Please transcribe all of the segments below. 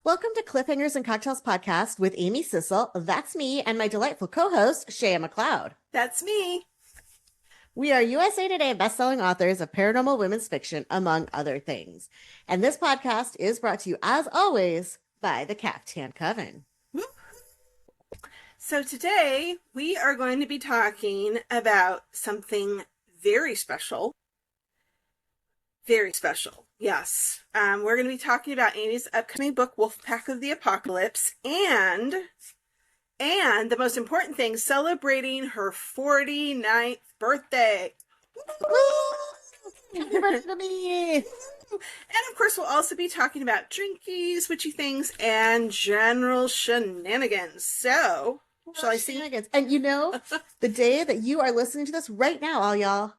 Welcome to Cliffhangers and Cocktails podcast with AMY CISSELL, that's me, and my delightful co-host, Shea McLeod. That's me. We are USA Today bestselling authors of paranormal women's fiction, among other things. And this podcast is brought to you, as always, by the Caftan Coven. So today we are going to be talking about something very special. Very special. Yes. We're going to be talking about Amy's upcoming book, Wolfpack of the Apocalypse, and the most important thing, celebrating her 49th birthday. Happy birthday to me! And of course, we'll also be talking about drinkies, witchy things, and general shenanigans. So, shall I sing? And you know, the day that you are listening to this right now, all y'all,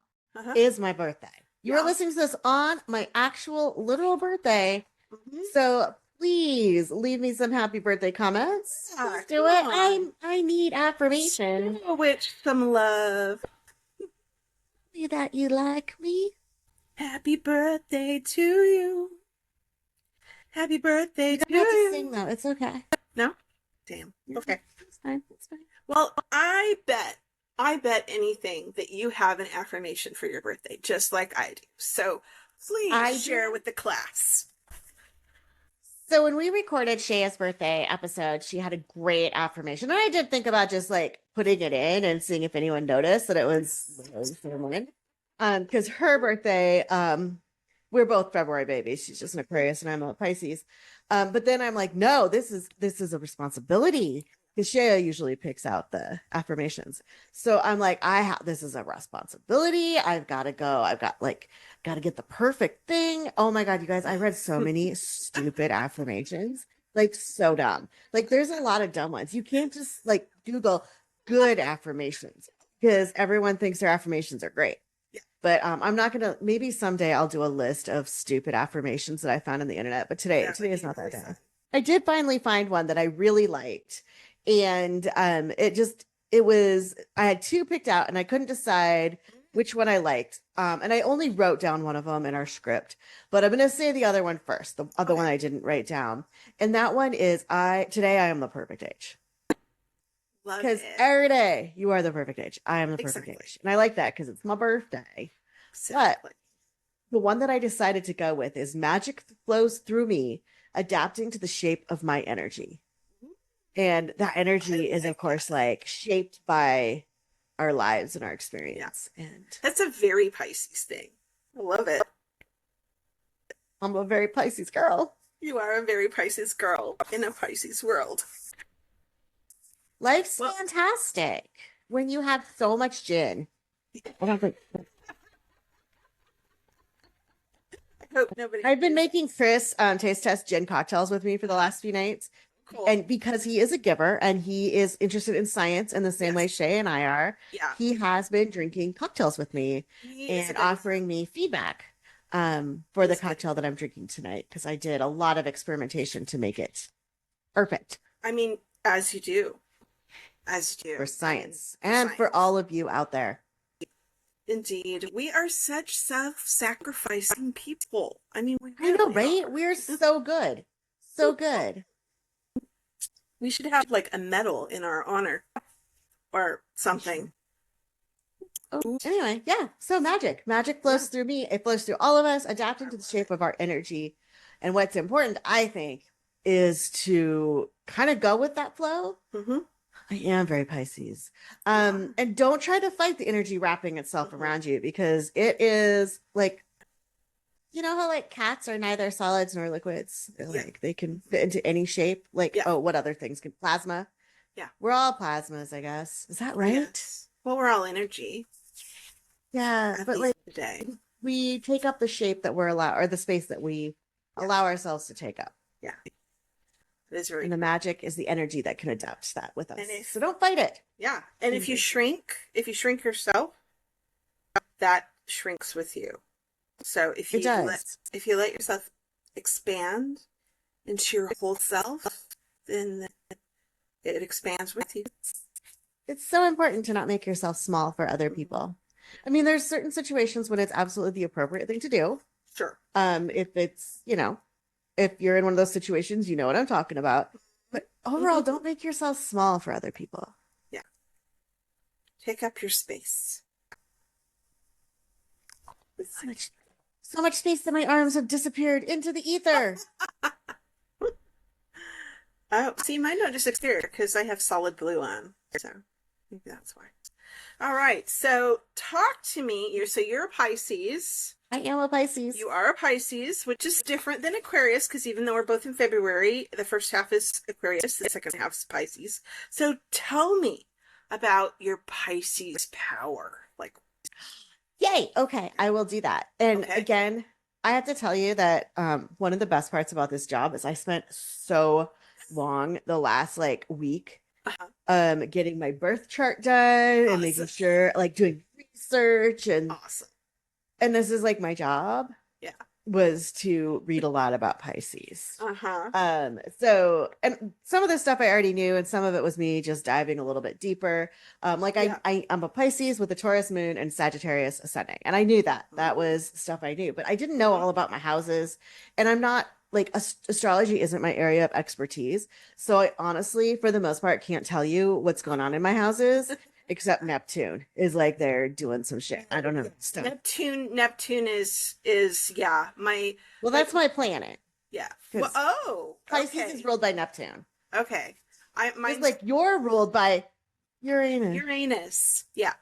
is my birthday. You are listening to this on my actual literal birthday. So please leave me some happy birthday comments. Let's do it. I need affirmation. Which some love. That you like me. Happy birthday to you. Happy birthday to you. You don't have to sing though. It's okay. No? Damn. Okay. It's fine. It's fine. Well, I bet anything that you have an affirmation for your birthday, just like I do. So please share with the class. So when we recorded Shea's birthday episode, she had a great affirmation. And I did think about just like putting it in and seeing if anyone noticed that it was someone. Because her birthday, we're both February babies. She's just an Aquarius and I'm a Pisces. But then I'm like, no, this is a responsibility. Because Shea usually picks out the affirmations. So I'm like, this is a responsibility. I've got to go. Got to get the perfect thing. Oh my God, you guys, I read so many stupid affirmations. Like so dumb. Like there's a lot of dumb ones. You can't just like Google good affirmations because everyone thinks their affirmations are great. Yeah. But I'm not going to, maybe someday I'll do a list of stupid affirmations that I found on the internet. But today is not that day. I did finally find one that I really liked. And I had two picked out and I couldn't decide which one I liked. And I only wrote down one of them in our script, but I'm going to say the other one first, the other one I didn't write down. And that one is today I am the perfect age. Because every day you are the perfect age. I am the perfect age. And I like that because it's my birthday. Exactly. But the one that I decided to go with is magic flows through me, adapting to the shape of my energy. And that energy is, of course, like shaped by our lives and our experience. Yeah. And that's a very Pisces thing. I love it. I'm a very Pisces girl. You are a very Pisces girl in a Pisces world. Life's fantastic when you have so much gin. I don't think. I hope nobody. I've been making Chris taste test gin cocktails with me for the last few nights. Cool. And because he is a giver and he is interested in science in the same way Shea and I are, he has been drinking cocktails with me and offering me feedback for the cocktail that I'm drinking tonight because I did a lot of experimentation to make it perfect. I mean, as you do. For science and for all of you out there. Indeed. We are such self-sacrificing people. I mean, I know, right? We're so good. So good. We should have like a medal in our honor or something. Oh, anyway, yeah. So magic flows through me. It flows through all of us, adapting to the shape of our energy. And what's important, I think, is to kind of go with that flow. Mm-hmm. I am very Pisces. And don't try to fight the energy wrapping itself around you because it is like, you know how like cats are neither solids nor liquids? Like they can fit into any shape. Like, what other things can plasma? Yeah. We're all plasmas, I guess. Is that right? Yes. Well, we're all energy. Yeah. But like we take up the shape that we're allowed or the space that we allow ourselves to take up. Yeah. It is very and the magic is the energy that can adapt that with us. So don't fight it. Yeah. And if you shrink yourself, that shrinks with you. So if you let yourself expand into your whole self, then it expands with you. It's so important to not make yourself small for other people. I mean, there's certain situations when it's absolutely the appropriate thing to do. Sure. If it's, if you're in one of those situations, you know what I'm talking about. But overall, don't make yourself small for other people. Yeah. Take up your space. So much space that my arms have disappeared into the ether. Oh, see, mine don't disappear because I have solid blue on. So maybe that's why. All right. So talk to me. You're a Pisces. I am a Pisces. You are a Pisces, which is different than Aquarius because even though we're both in February, the first half is Aquarius, the second half is Pisces. So tell me about your Pisces power. Like, yay. Okay, I will do that. And Okay. again, I have to tell you that one of the best parts about this job is I spent so long the last like week getting my birth chart done and making sure like doing research and Awesome. and this is like my job. Yeah. Was to read a lot about Pisces. Uh-huh. So and some of the stuff I already knew, and some of it was me just diving a little bit deeper. I'm a Pisces with a Taurus moon and Sagittarius ascending, and I knew that was stuff I knew, but I didn't know all about my houses, and I'm not like astrology isn't my area of expertise, so I honestly, for the most part, can't tell you what's going on in my houses. Except Neptune is like they're doing some shit. I don't know stuff. Neptune is my. Well, that's my planet. Yeah. Well, Pisces is ruled by Neptune. Okay. It's like you're ruled by Uranus. Yeah.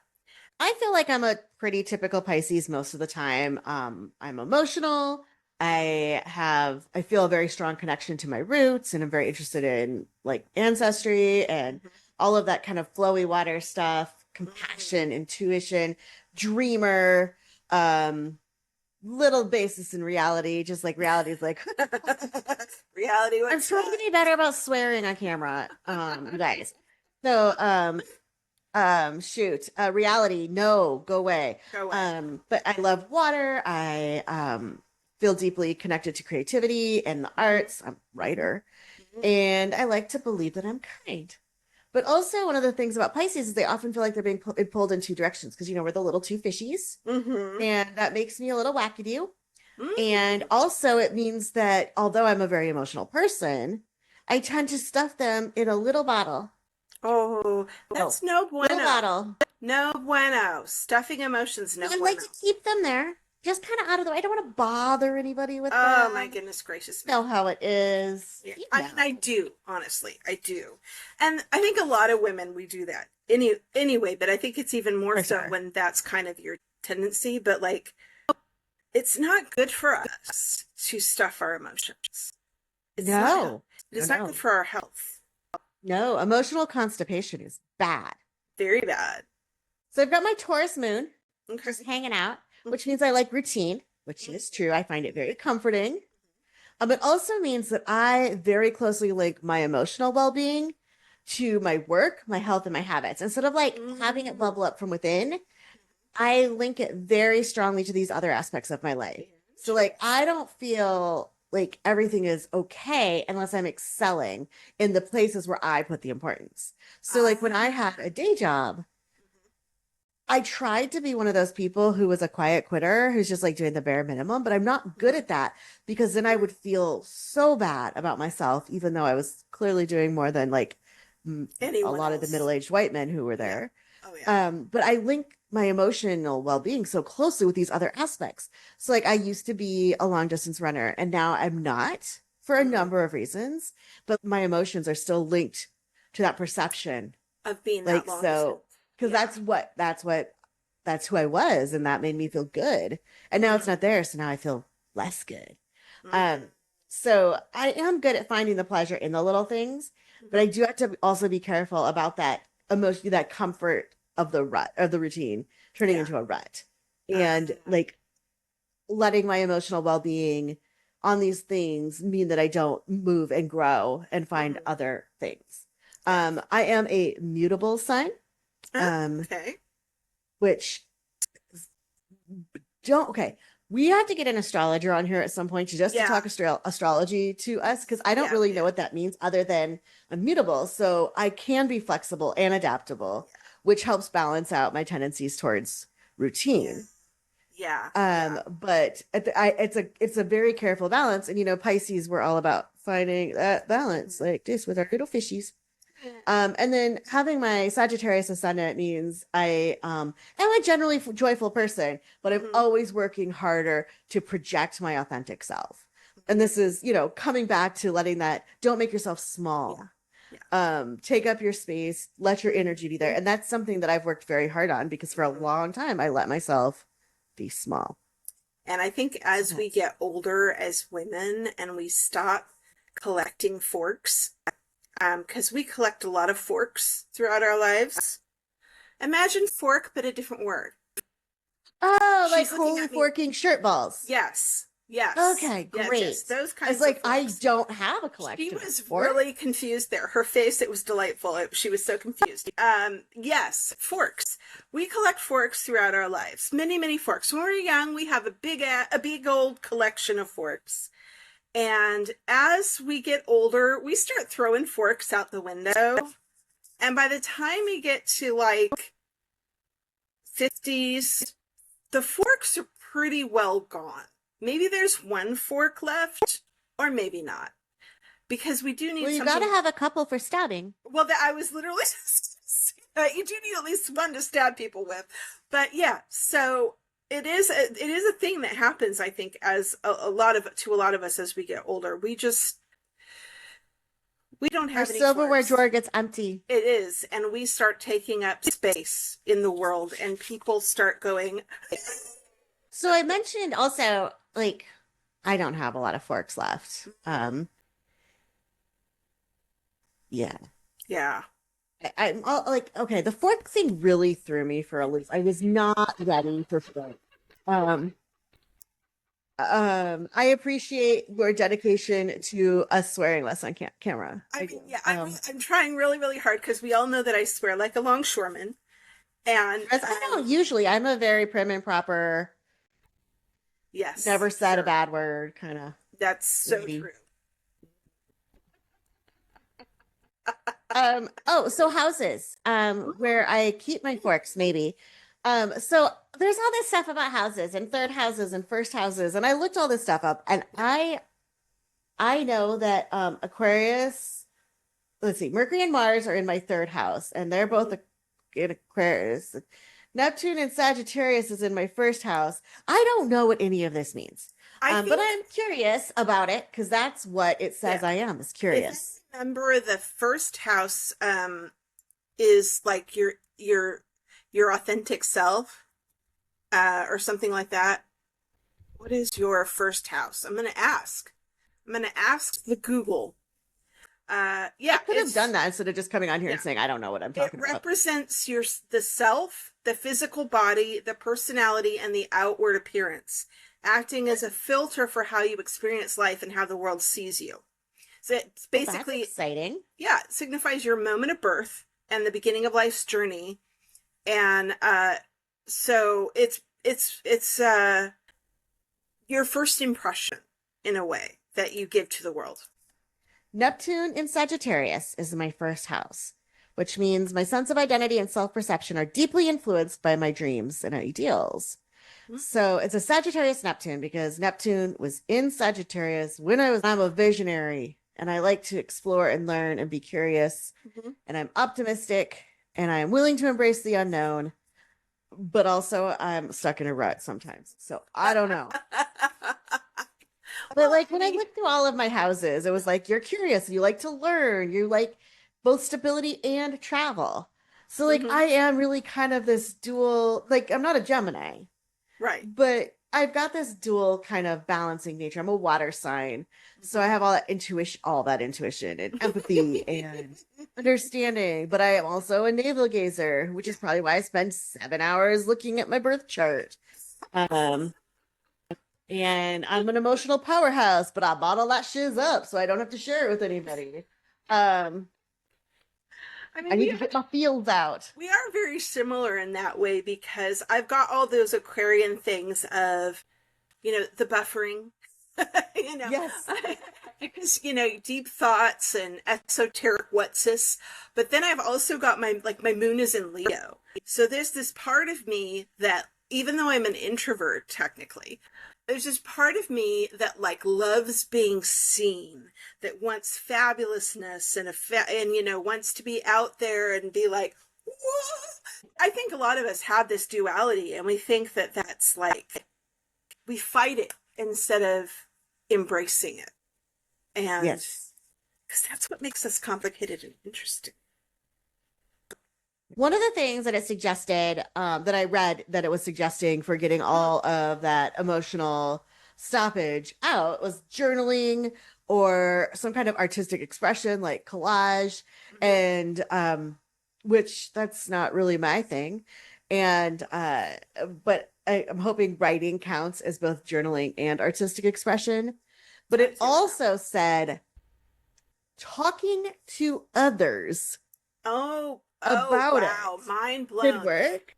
I feel like I'm a pretty typical Pisces most of the time. I'm emotional. I feel a very strong connection to my roots, and I'm very interested in like ancestry and all of that kind of flowy water stuff, compassion, intuition, dreamer, little basis in reality, just like reality is like reality. I'm trying to be better about swearing on camera, you guys. So reality, no, go away. But I love water. I feel deeply connected to creativity and the arts. I'm a writer, and I like to believe that I'm kind. But also, one of the things about Pisces is they often feel like they're being pulled in two directions because, we're the little two fishies. And that makes me a little wackadoo. And also, it means that although I'm a very emotional person, I tend to stuff them in a little bottle. Oh, that's no bueno. Little bottle. No bueno. Stuffing emotions, no bueno. I like to keep them there. Just kind of out of the way. I don't want to bother anybody with them. Oh, my goodness gracious. You know how it is. Yeah. I do, honestly. I do. And I think a lot of women, we do that anyway, but I think it's even more so when that's kind of your tendency. But like, it's not good for us to stuff our emotions. It's not good for our health. No, emotional constipation is bad. Very bad. So I've got my Taurus moon just hanging out, which means I like routine, which is true. I find it very comforting. It also means that I very closely link my emotional well-being to my work, my health, and my habits. Instead of like having it bubble up from within, I link it very strongly to these other aspects of my life. So like, I don't feel like everything is okay unless I'm excelling in the places where I put the importance. So like when I had a day job, I tried to be one of those people who was a quiet quitter, who's just like doing the bare minimum, but I'm not good at that because then I would feel so bad about myself, even though I was clearly doing more than like a lot of the middle-aged white men who were there. Yeah. Oh, yeah. But I link my emotional well-being so closely with these other aspects. So like I used to be a long distance runner and now I'm not for a number of reasons, but my emotions are still linked to that perception of being that long distance. Because that's who I was, and that made me feel good. And now it's not there, so now I feel less good. So I am good at finding the pleasure in the little things, but I do have to also be careful about that emotion, that comfort of the rut, of the routine turning into a rut, and like letting my emotional well-being on these things mean that I don't move and grow and find other things. I am a mutable sign. Which we have to get an astrologer on here at some point to talk astrology to us, because I don't really know what that means other than I'm mutable, so I can be flexible and adaptable, which helps balance out my tendencies towards routine. Yeah. But it's a very careful balance. And, Pisces, we're all about finding that balance like this with our little fishies. And then having my Sagittarius ascendant means I am a generally joyful person, but I'm always working harder to project my authentic self. And this is, coming back to letting that, don't make yourself small. Take up your space, let your energy be there. And that's something that I've worked very hard on because for a long time I let myself be small. And I think as we get older as women and we stop collecting forks, because we collect a lot of forks throughout our lives. Imagine fork, but a different word. Oh, like home forking shirt balls. Yes. Yes. Okay, great. Yes, those kinds of forks. I don't have a collection. She was really confused there. Her face, it was delightful. She was so confused. Yes, forks. We collect forks throughout our lives. Many, many forks. When we're young, we have a big old collection of forks. And as we get older, we start throwing forks out the window. And by the time we get to like 50s, the forks are pretty well gone. Maybe there's one fork left, or maybe not. Because we do need Well, you got to have a couple for stabbing. Well, I was literally you do need at least one to stab people with. But yeah, so it is a thing that happens, I think, as a lot of us as we get older. We don't have any silverware forks. drawer gets empty. It is, and we start taking up space in the world, and people start going. So I mentioned also, like, I don't have a lot of forks left. Yeah. I'm all, like, okay, the fork thing really threw me for a loop. I was not ready for fork. I appreciate your dedication to us swearing less on camera. I'm trying really, really hard because we all know that I swear like a longshoreman. And I don't usually. I'm a very prim and proper. Yes. Never said a bad word, kind of. That's so true. So houses, where I keep my forks, maybe. So there's all this stuff about houses and third houses and first houses, and I looked all this stuff up, and I know that Aquarius, let's see, Mercury and Mars are in my third house, and they're both in Aquarius. Neptune and Sagittarius is in my first house. I don't know what any of this means. But I'm curious about it because that's what it says. I am is curious. If I remember, the first house is like your authentic self, or something like that. What is your first house? I'm gonna ask the Google. I could have done that instead of just coming on here and saying I don't know what I'm talking about. It represents the self, the physical body, the personality, and the outward appearance, acting as a filter for how you experience life and how the world sees you. So it's basically that's exciting. Yeah, it signifies your moment of birth and the beginning of life's journey. And so it's your first impression in a way that you give to the world. Neptune in Sagittarius is my first house, which means my sense of identity and self-perception are deeply influenced by my dreams and ideals. Mm-hmm. So it's a Sagittarius Neptune because Neptune was in Sagittarius when I'm a visionary and I like to explore and learn and be curious. Mm-hmm. And I'm optimistic and I'm willing to embrace the unknown, but also I'm stuck in a rut sometimes. So I don't know. But like when I looked through all of my houses, it was like, you're curious, you like to learn, you like both stability and travel. So like I am really kind of this dual, like I'm not a Gemini. Right. But I've got this dual kind of balancing nature. I'm a water sign. So I have all that intuition and empathy and understanding. But I am also a navel gazer, which is probably why I spend 7 hours looking at my birth chart. And I'm an emotional powerhouse, but I bottle that shiz up so I don't have to share it with anybody. I need to get my feels out. We are very similar in that way because I've got all those Aquarian things of, the buffering, Yes. because, deep thoughts and esoteric whatsis. But then I've also got my moon is in Leo. So there's this part of me that even though I'm an introvert technically, there's this part of me that like loves being seen, that wants fabulousness and you know, wants to be out there and be like, whoa. I think a lot of us have this duality, and we think that that's like, we fight it instead of embracing it. And Yes. because that's what makes us complicated and interesting. One of the things that it suggested, that I read that it was suggesting for getting all of that emotional stoppage out, was journaling or some kind of artistic expression like collage, and which that's not really my thing. And but I'm hoping writing counts as both journaling and artistic expression. But it also said talking to others about wow. it Mind blown. could work.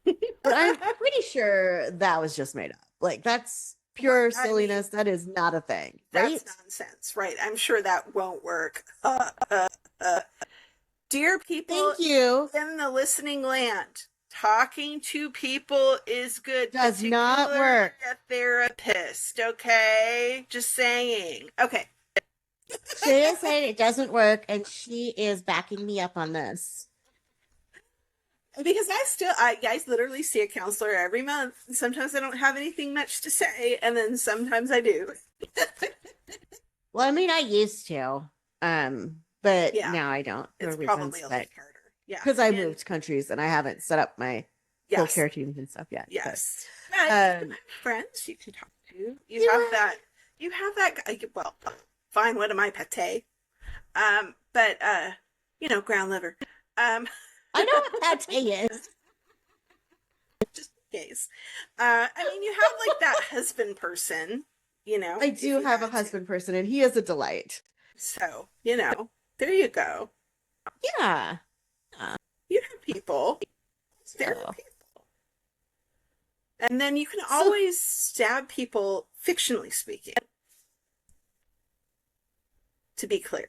But I'm pretty sure that was just made up. Like, that's pure silliness. That is not a thing, right? That's nonsense, right? I'm sure that won't work. Dear people, Thank you. in the listening land, talking to people is good. Does not work. A therapist, okay? Just saying. Okay. She is saying it doesn't work, and she is backing me up on this. Because I literally see a counselor every month. Sometimes I don't have anything much to say, and then sometimes I do. Well, I mean, I used to, but now I don't. It's probably a lot harder. Yeah, because I moved countries and I haven't set up my full care teams and stuff yet. Yes, but, friends you can talk to. You have that. Well, fine. What am I, pate? But you know, ground liver. I know what pate is. Just in case. I mean, you have like that husband person. You know, I do have a husband person, and he is a delight. So you know, there you go. Yeah. You have people. There are people. And then you can always stab people, fictionally speaking. To be clear.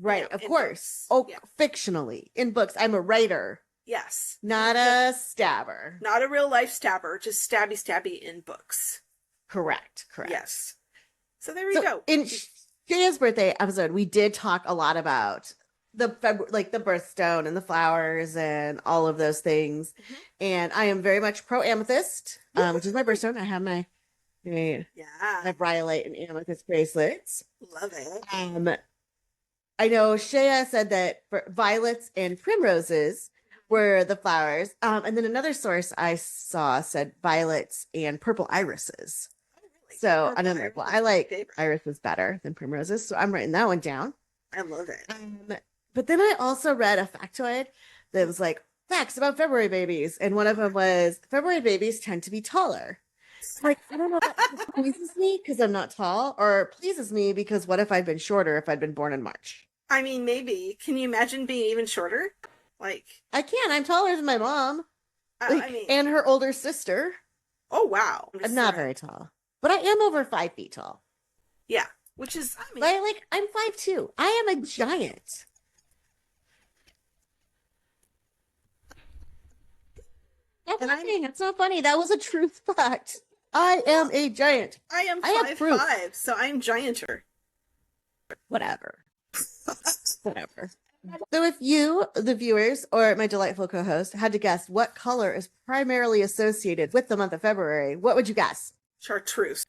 Right, you know, of course. Books. Fictionally. In books. I'm a writer. Yes. Not a stabber. Not a real life stabber, just stabby in books. Correct. Yes. So there we go. In Shaya's birthday episode, we did talk a lot about the birthstone and the flowers and all of those things. Mm-hmm. And I am very much pro amethyst, which is my birthstone. I have my rhyolite and amethyst bracelets. Love it. I know Shaya said that violets and primroses were the flowers. And then another source I saw said violets and purple irises. Oh, really? So I like irises better than primroses. So I'm writing that one down. I love it. But then I also read a factoid that was like facts about February babies. And one of them was February babies tend to be taller. Like, I don't know if that pleases me because I'm not tall, or pleases me because what if I'd been shorter if I'd been born in March? I mean, maybe. Can you imagine being even shorter? Like, I can. I'm taller than my mom. And her older sister. Oh, wow. I'm not very tall. But I am over 5 feet tall. Yeah. Which is, I'm 5'2". I am a giant. It's not funny. That was a truth fact. I am a giant. I am 5'5", so I'm gianter. Whatever. So if you, the viewers, or my delightful co-host, had to guess what color is primarily associated with the month of February, what would you guess? Chartreuse.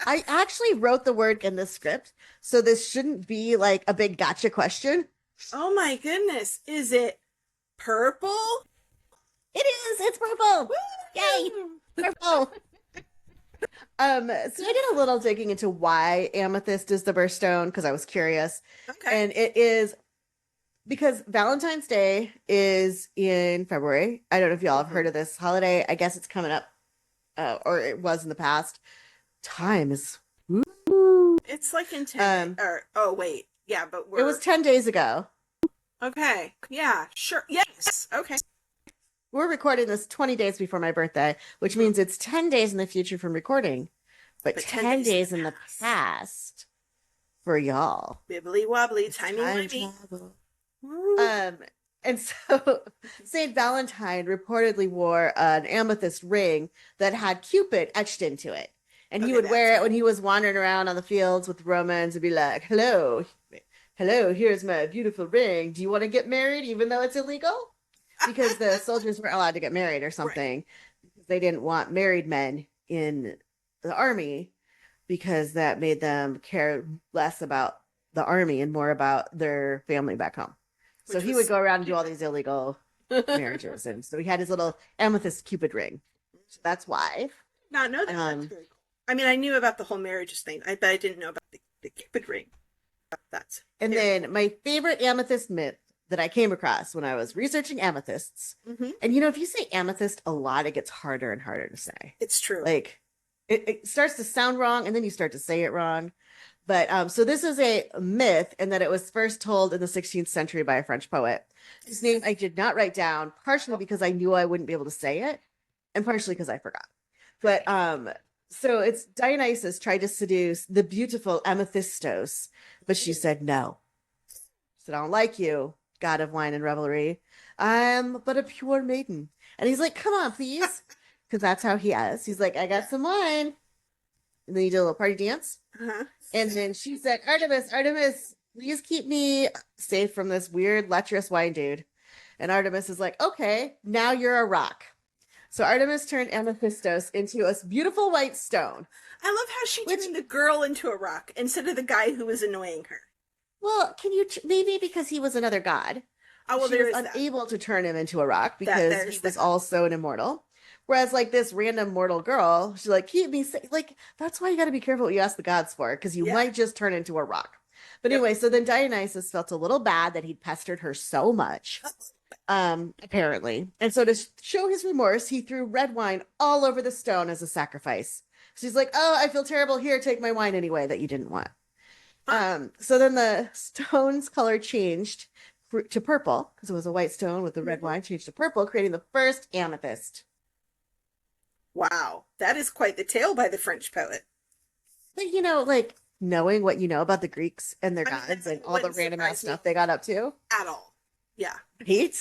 I actually wrote the word in the script, so this shouldn't be like a big gotcha question. Oh my goodness. Is it purple? It is. It's purple. Woo! Yay. Purple. So I did a little digging into why amethyst is the birthstone because I was curious. Okay. And it is because Valentine's Day is in February. I don't know if y'all have heard of this holiday. I guess it's coming up, or it was in the past. Time is. Woo. It's like in 10. Wait. Yeah, but it was 10 days ago. Okay. Yeah, sure. Yes. Okay. We're recording this 20 days before my birthday, which means it's 10 days in the future from recording, but 10 days in the past for y'all. Bibbly wobbly, timey wimey. Um, and so Saint Valentine reportedly wore an amethyst ring that had Cupid etched into it. And he would wear it when he was wandering around on the fields with Romans and be like, hello, here's my beautiful ring. Do you want to get married even though it's illegal? Because the soldiers weren't allowed to get married or something. Right. They didn't want married men in the army because that made them care less about the army and more about their family back home. So he would go around and do all these illegal marriages. And so he had his little amethyst Cupid ring. So that's why. Not know that. That's very cool. I mean, I knew about the whole marriages thing. I didn't know about the Cupid ring. That's and then cool. My favorite amethyst myth that I came across when I was researching amethysts. Mm-hmm. And if you say amethyst a lot, it gets harder and harder to say. It's true. Like it starts to sound wrong and then you start to say it wrong. But so this is a myth, and that it was first told in the 16th century by a French poet, whose name I did not write down, partially because I knew I wouldn't be able to say it, and partially because I forgot. But so it's Dionysus tried to seduce the beautiful Amethystos, but she said no. She said, I don't like you, god of wine and revelry. I'm but a pure maiden. And he's like, come on, please. Because that's how he is. He's like, I got some wine. And then he did a little party dance. Uh-huh. And then she said, Artemis, please keep me safe from this weird, lecherous wine dude. And Artemis is like, okay, now you're a rock. So Artemis turned Amethystos into a beautiful white stone. I love how she turned the girl into a rock instead of the guy who was annoying her. Well, can you, maybe because he was another god. Oh, well, she was unable to turn him into a rock because he was also an immortal. Whereas, like, this random mortal girl, she's like, keep me safe. Like, that's why you got to be careful what you ask the gods for, because you might just turn into a rock. But anyway, so then Dionysus felt a little bad that he'd pestered her so much, apparently. And so to show his remorse, he threw red wine all over the stone as a sacrifice. So he's like, oh, I feel terrible. Here, take my wine anyway that you didn't want. So then the stone's color changed to purple, because it was a white stone with the red wine, changed to purple, creating the first amethyst. Wow, that is quite the tale by the French poet. But like knowing what you know about the Greeks and their gods and all the random ass stuff they got up to. At all. Yeah. Right?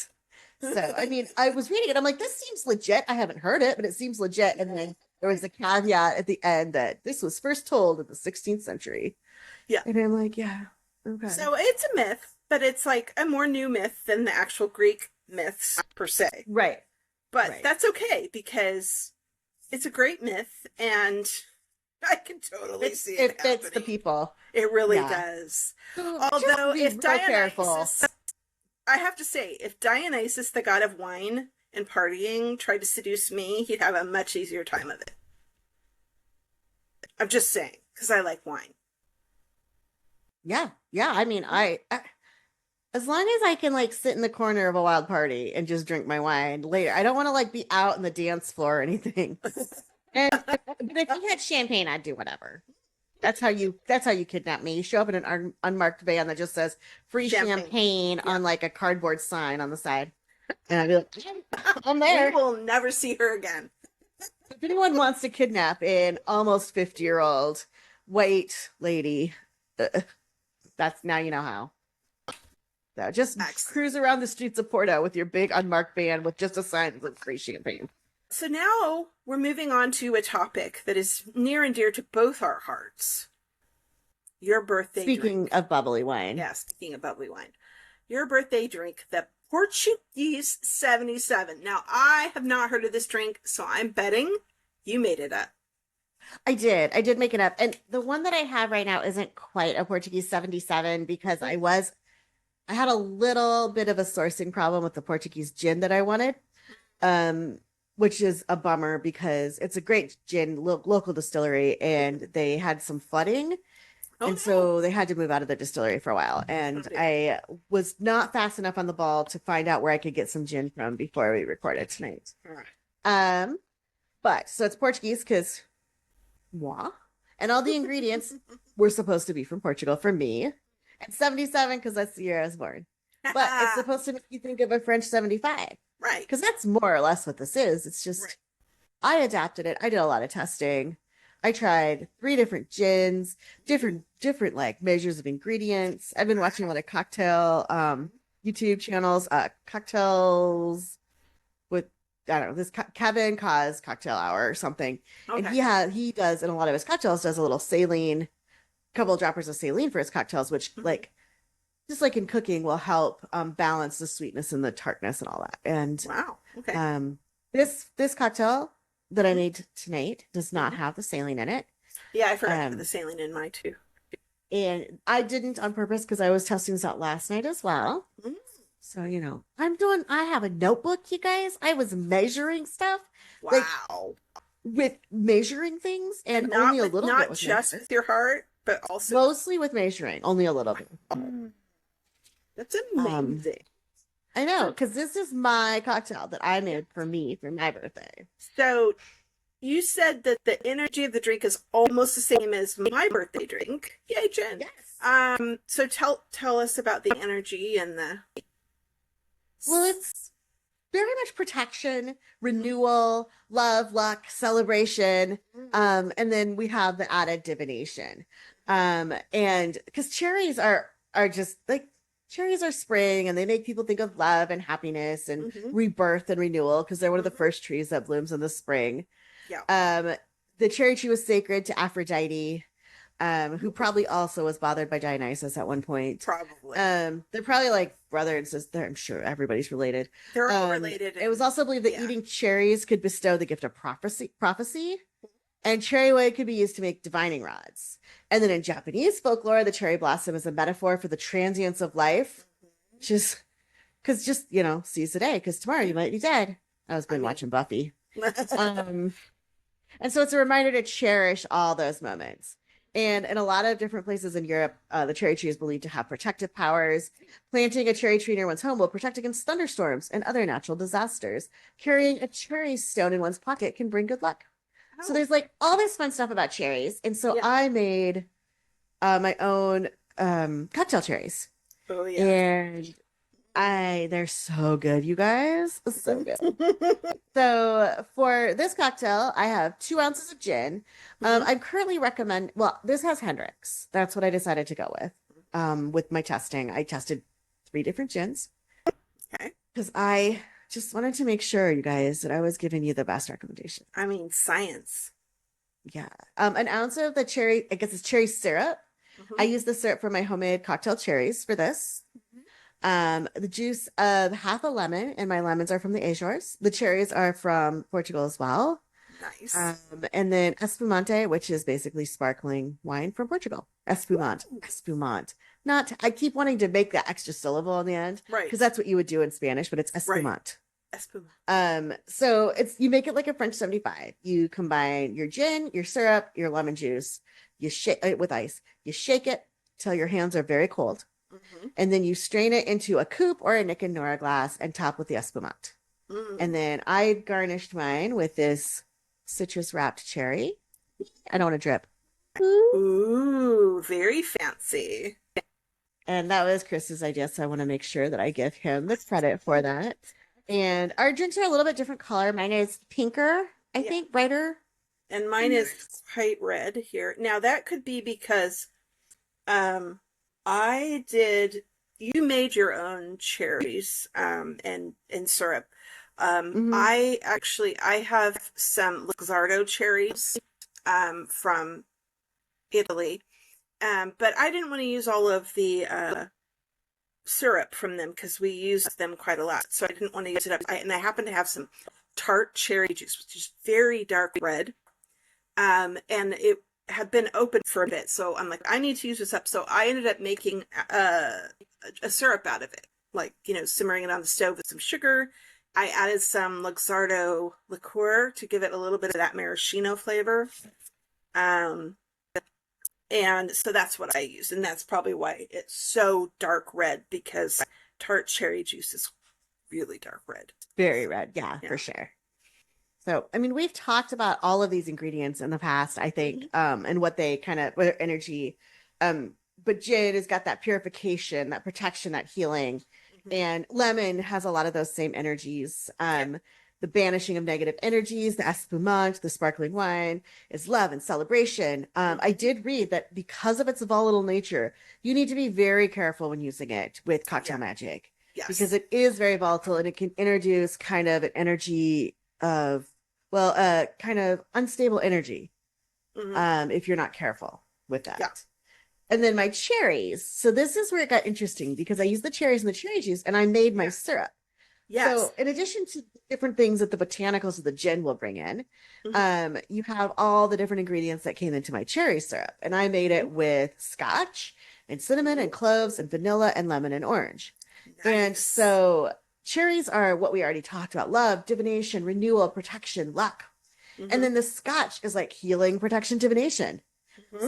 So, I mean, I was reading it. I'm like, this seems legit. I haven't heard it, but it seems legit. And then there was a caveat at the end that this was first told in the 16th century. Yeah. And I'm like, yeah, okay. So it's a myth, but it's like a more new myth than the actual Greek myths per se. Right. But that's okay because it's a great myth, and I can totally see it It fits the people. It really does. Although, if Dionysus, I have to say, if Dionysus, the god of wine and partying, tried to seduce me, he'd have a much easier time of it. I'm just saying, because I like wine. Yeah. I mean, I as long as I can like sit in the corner of a wild party and just drink my wine later. I don't want to like be out on the dance floor or anything. But if you had champagne, I'd do whatever. That's how you kidnap me. You show up in an unmarked van that just says free champagne on like a cardboard sign on the side. And I'd be like, I'm there. We will never see her again. If anyone wants to kidnap an almost 50-year-old white lady, that's now you know how. So just cruise around the streets of Porto with your big unmarked van with just a sign that says free champagne. So now we're moving on to a topic that is near and dear to both our hearts. Your birthday drink. Speaking of bubbly wine. Yeah, speaking of bubbly wine. Your birthday drink, the Portuguese 77. Now, I have not heard of this drink, so I'm betting you made it up. I did make it up. And the one that I have right now isn't quite a Portuguese 77 because I had a little bit of a sourcing problem with the Portuguese gin that I wanted, which is a bummer because it's a great gin, local distillery, and they had some flooding. And so they had to move out of the distillery for a while. And I was not fast enough on the ball to find out where I could get some gin from before we recorded tonight. All right. But so it's Portuguese because moi, and all the ingredients were supposed to be from Portugal for me. And 77 because that's the year I was born. But it's supposed to make you think of a French 75. Right. Because that's more or less what this is. It's just, I adapted it. I did a lot of testing. I tried 3 different gins, different like measures of ingredients. I've been watching a lot of cocktail YouTube channels, cocktails with, I don't know, this Kevin Cause Cocktail Hour or something. And Okay. he does in a lot of his cocktails, does a little saline, couple of droppers of saline for his cocktails, which Mhm. like just like in cooking will help balance the sweetness and the tartness and all that. And Wow. Okay. um this cocktail that I Mhm. made tonight does not Mhm. have the saline in it. Yeah, I forgot to put the Um saline in mine too. and I didn't on purpose because I was testing this out last night as well. Mm. So, I have a notebook, you guys. I was measuring stuff, like Wow. with measuring things, and And only not a with little bit not was just measured. with your heart, but also Mostly with measuring, only a little bit. mm, that's Um, amazing. I know, So, because this is my cocktail that I made for me for my birthday. so you said that the energy of the drink is almost the same as my birthday drink. Yay, Jen. Yes. So tell us about the energy and the Well, it's very much protection, renewal, love, luck, celebration. And then we have the added divination. And because cherries are just like cherries are spring and they make people think of love and happiness and mm-hmm. rebirth and renewal because they're one of the Mm-hmm. first trees that blooms in the spring. Yeah. Um, the cherry tree was sacred to Aphrodite, who probably also was bothered by Dionysus at one point. Probably. They're probably like brother and sister. I'm sure everybody's related. They're all related. It was also believed that yeah. eating cherries could bestow the gift of prophecy, and cherry wood could be used to make divining rods. And then in Japanese folklore, the cherry blossom is a metaphor for the transience of life, just because seize the day, because tomorrow you might be dead. I was been watching Buffy. Um, and so it's a reminder to cherish all those moments. And in a lot of different places in Europe, the cherry tree is believed to have protective powers. Planting a cherry tree near one's home will protect against thunderstorms and other natural disasters. Carrying a cherry stone in one's pocket can bring good luck. So there's like all this fun stuff about cherries. And so Yeah. I made my own cocktail cherries. Oh yeah. And they're so good, you guys. So good. So for this cocktail, I have 2 ounces of gin. I'm currently this has Hendrix. That's what I decided to go with. With my testing, I tested 3 different gins. Okay. Because I just wanted to make sure, you guys, that I was giving you the best recommendation. I mean, science. Yeah. An ounce of the cherry, I guess it's cherry syrup. I use the syrup for my homemade cocktail cherries for this. The juice of half a lemon, and my lemons are from the Azores. The cherries are from Portugal as well. Nice. And then Espumante, which is basically sparkling wine from Portugal. Espumante. I keep wanting to make that extra syllable on the end. Right. Because that's what you would do in Spanish, but it's Espumante. Right. Espumante. So you make it like a French 75. You combine your gin, your syrup, your lemon juice, you shake it with ice. You shake it till your hands are very cold. And then you strain it into a coupe or a Nick and Nora glass and top with the Espumante. And then I garnished mine with this citrus wrapped cherry. I don't want to drip. Ooh, very fancy. And that was Chris's idea, so I want to make sure that I give him the credit for that. And our drinks are a little bit different color. Mine is pinker, I think, brighter. And mine is quite red here. Now that could be because you made your own cherries and syrup. I have some Luxardo cherries from Italy. But I didn't want to use all of the syrup from them because we use them quite a lot. So I didn't want to use it up. And I happen to have some tart cherry juice, which is very dark red. And it had been open for a bit. So I'm like, I need to use this up. So I ended up making a syrup out of it. Like, simmering it on the stove with some sugar. I added some Luxardo liqueur to give it a little bit of that maraschino flavor. And so that's what I used. And that's probably why it's so dark red, because tart cherry juice is really dark red. Very red. Yeah, for sure. So, I mean, we've talked about all of these ingredients in the past, I think, and what they what their energy. But gin has got that purification, that protection, that healing. And lemon has a lot of those same energies. The banishing of negative energies, the espumante, the sparkling wine is love and celebration. I did read that because of its volatile nature, you need to be very careful when using it with cocktail magic. because it is very volatile and it can introduce kind of an energy of, well, kind of unstable energy if you're not careful with that. Yeah. And then my cherries. So this is where it got interesting because I used the cherries and the cherry juice and I made my syrup. Yes. So in addition to different things that the botanicals of the gin will bring in, you have all the different ingredients that came into my cherry syrup. And I made it with scotch and cinnamon and cloves and vanilla and lemon and orange. Nice. And so cherries are what we already talked about: love, divination, renewal, protection, luck. And then the scotch is like healing, protection, divination.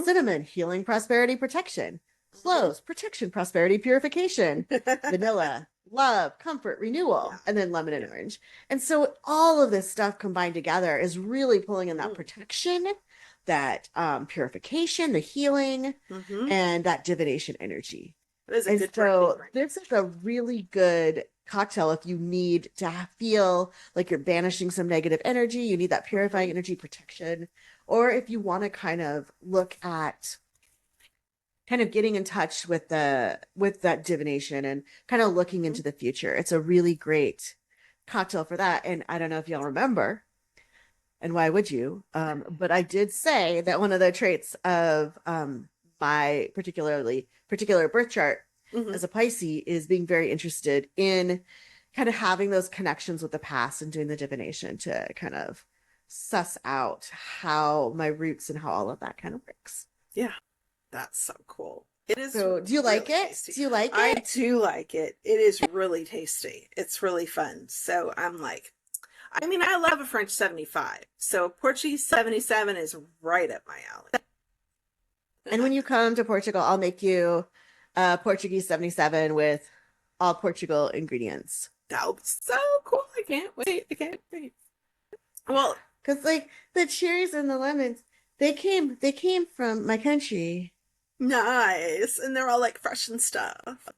Cinnamon, healing, prosperity, protection. Cloves, protection, prosperity, purification. Vanilla, love, comfort, renewal. And then lemon and orange. And so all of this stuff combined together is really pulling in that protection, that purification, the healing, and that divination energy. And so this is a really good cocktail if you need to feel like you're banishing some negative energy, you need that purifying energy, protection, or if you want to kind of look at kind of getting in touch with that divination and kind of looking into the future. It's a really great cocktail for that. And I don't know if y'all remember, and why would you? But I did say that one of the traits of my particular birth chart as a Pisces is being very interested in kind of having those connections with the past and doing the divination to kind of suss out how my roots and how all of that kind of works. Yeah, that's so cool. It is. So do you really like it? tasty. Do you like it? I do like it. It is really tasty. It's really fun. So I'm like, I mean, I love a French 75. So Portuguese 77 is right up my alley. And when you come to Portugal, I'll make you Portuguese 77 with all Portugal ingredients. That would be so cool. I can't wait. I can't wait. Well, because like the cherries and the lemons, they came from my country. Nice. And they're all like fresh and stuff.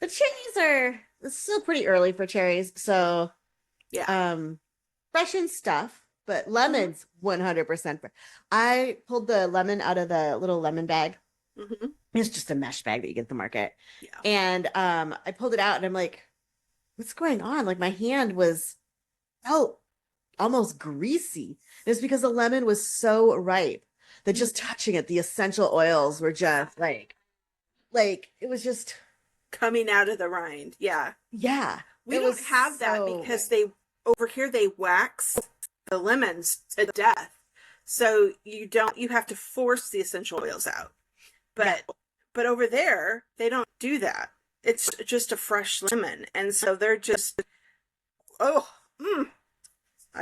The cherries it's still pretty early for cherries, so yeah. Fresh and stuff, but lemons 100%. I pulled the lemon out of the little lemon bag. It's just a mesh bag that you get at the market. Yeah. And I pulled it out and I'm like, what's going on? Like my hand felt almost greasy. It's because the lemon was so ripe that just touching it, the essential oils were just like it was just coming out of the rind. Yeah. Yeah. We don't have that because over here they wax the lemons to death. So you have to force the essential oils out. But over there, they don't do that. It's just a fresh lemon. And so they're just, I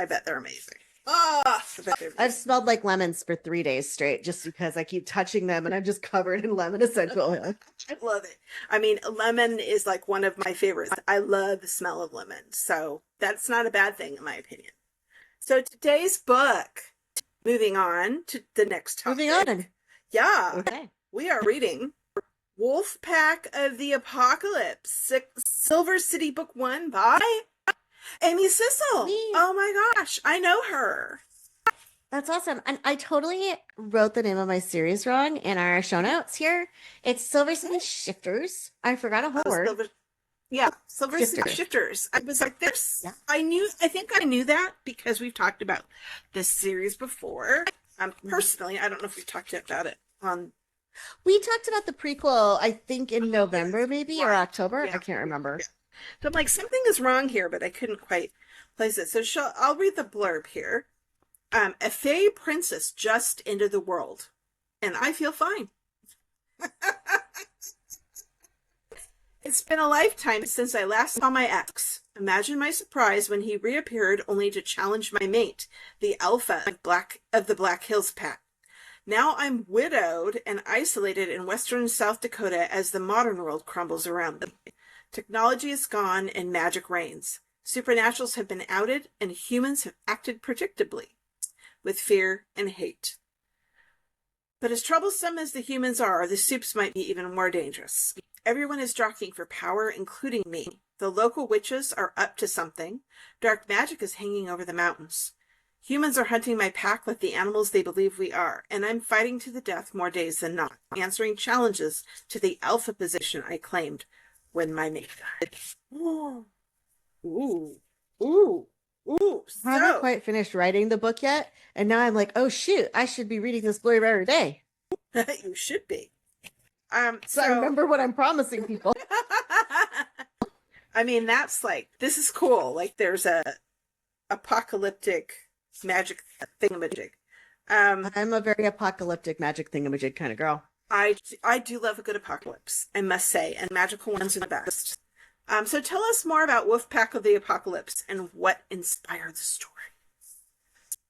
bet they're amazing. I've smelled like lemons for 3 days straight just because I keep touching them and I'm just covered in lemon essential oil. I love it. I mean, lemon is like one of my favorites. I love the smell of lemon. So that's not a bad thing in my opinion. So today's book, moving on to the next topic. Moving on. Yeah. Okay. We are reading Wolf Pack of the Apocalypse, Silver City Book 1 by AMY CISSELL. Oh my gosh, I know her. That's awesome. And I totally wrote the name of my series wrong in our show notes here. It's Silver City Shifters. I forgot a whole word. Silver City Shifters. I was like, I think I knew that because we've talked about this series before. Personally, I don't know if we've talked about it on. We talked about the prequel, I think in November maybe, or October. I can't remember. Yeah. So I'm like, something is wrong here, but I couldn't quite place it. So I'll read the blurb here. A fey princess just entered the world, and I feel fine. It's been a lifetime since I last saw my ex. Imagine my surprise when he reappeared only to challenge my mate, the alpha of the Black Hills Pack. Now I'm widowed and isolated in western South Dakota as the modern world crumbles around me. Technology is gone and magic reigns. Supernaturals have been outed and humans have acted predictably, with fear and hate. But as troublesome as the humans are, the supes might be even more dangerous. Everyone is jockeying for power, including me. The local witches are up to something. Dark magic is hanging over the mountains. Humans are hunting my pack like the animals they believe we are, and I'm fighting to the death more days than not, answering challenges to the alpha position I claimed. when my makeup. Ooh, ooh, ooh. I haven't quite finished writing the book yet, and now I'm like, oh shoot, I should be reading this blurb every day. You should be. So I remember what I'm promising people. I mean, that's like, this is cool. Like, there's a apocalyptic magic thingamajig. I'm a very apocalyptic magic thingamajig kind of girl. I do love a good apocalypse, I must say, and magical ones are the best. So tell us more about Wolfpack of the Apocalypse and what inspired the story.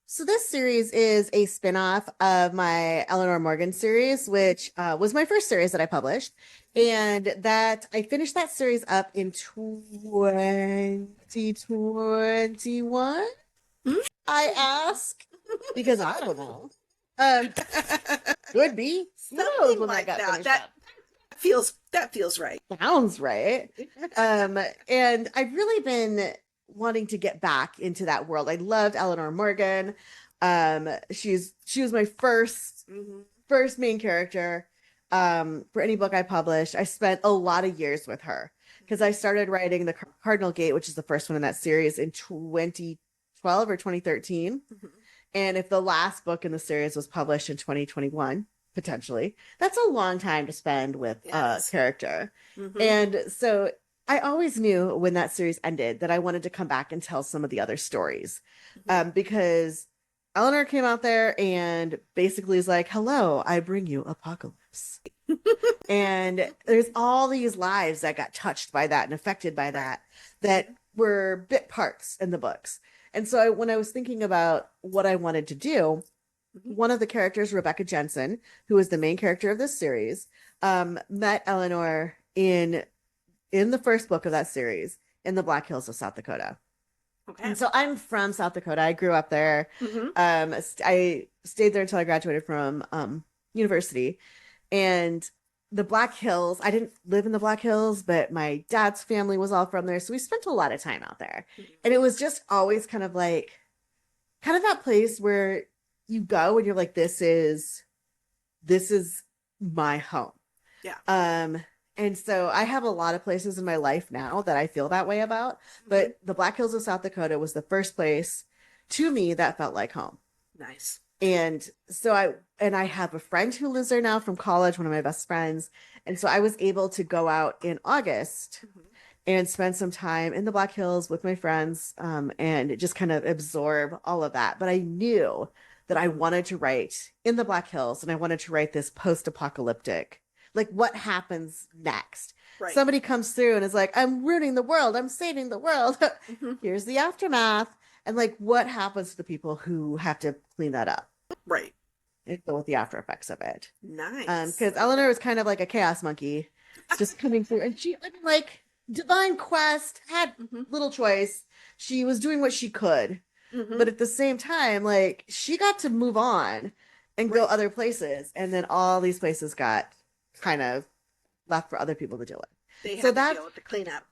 So this series is a spin-off of my Eleanor Morgan series, which was my first series that I published. And that I finished that series up in 2021. I ask because I don't know. Could be. Who knows when like that got finished that up. That feels right. Sounds right. And I've really been wanting to get back into that world. I loved Eleanor Morgan. She was my first main character for any book I published. I spent a lot of years with her because I started writing the Cardinal Gate, which is the first one in that series, in 2012 or 2013. And if the last book in the series was published in 2021, potentially, that's a long time to spend with a character. And so I always knew when that series ended that I wanted to come back and tell some of the other stories, because Eleanor came out there and basically is like, hello, I bring you apocalypse. And there's all these lives that got touched by that and affected by that were bit parts in the books. And so when I was thinking about what I wanted to do, one of the characters, Rebecca Jensen, who is the main character of this series, met Eleanor in the first book of that series in the Black Hills of South Dakota. Okay. And so I'm from South Dakota. I grew up there. I stayed there until I graduated from university. And the Black Hills, I didn't live in the Black Hills, but my dad's family was all from there. So we spent a lot of time out there. And it was just always kind of that place where you go and you're like, this is my home. Yeah. And so I have a lot of places in my life now that I feel that way about, but the Black Hills of South Dakota was the first place to me that felt like home. Nice. And so I have a friend who lives there now from college, one of my best friends. And so I was able to go out in August and spend some time in the Black Hills with my friends, and just kind of absorb all of that. But I knew that I wanted to write in the Black Hills, and I wanted to write this post-apocalyptic, like what happens next. Right. Somebody comes through and is like, I'm ruining the world. I'm saving the world. Here's the aftermath. And like, what happens to the people who have to clean that up? Right. And deal with the after effects of it. Nice. Because Eleanor was kind of like a chaos monkey just coming through. And she, like, Divine Quest had little choice. She was doing what she could. But at the same time, like, she got to move on and go other places. And then all these places got kind of left for other people to deal with. They had to deal with the cleanup.